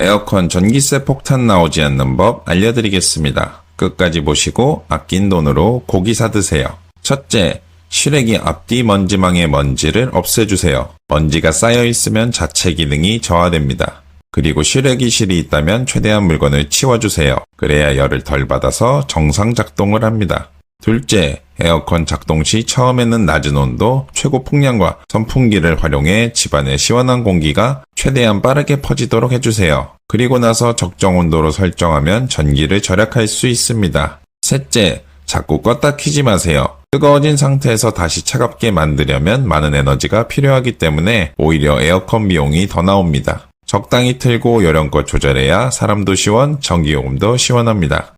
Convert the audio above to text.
에어컨 전기세 폭탄 나오지 않는 법 알려드리겠습니다. 끝까지 보시고 아낀 돈으로 고기 사드세요. 첫째, 실외기 앞뒤 먼지망의 먼지를 없애주세요. 먼지가 쌓여있으면 자체 기능이 저하됩니다. 그리고 실외기실이 있다면 최대한 물건을 치워주세요. 그래야 열을 덜 받아서 정상 작동을 합니다. 둘째, 에어컨 작동 시 처음에는 낮은 온도, 최고 풍량과 선풍기를 활용해 집안의 시원한 공기가 최대한 빠르게 퍼지도록 해주세요. 그리고 나서 적정 온도로 설정하면 전기를 절약할 수 있습니다. 셋째, 자꾸 껐다 켜지 마세요. 뜨거워진 상태에서 다시 차갑게 만들려면 많은 에너지가 필요하기 때문에 오히려 에어컨 비용이 더 나옵니다. 적당히 틀고 요령껏 조절해야 사람도 시원, 전기요금도 시원합니다.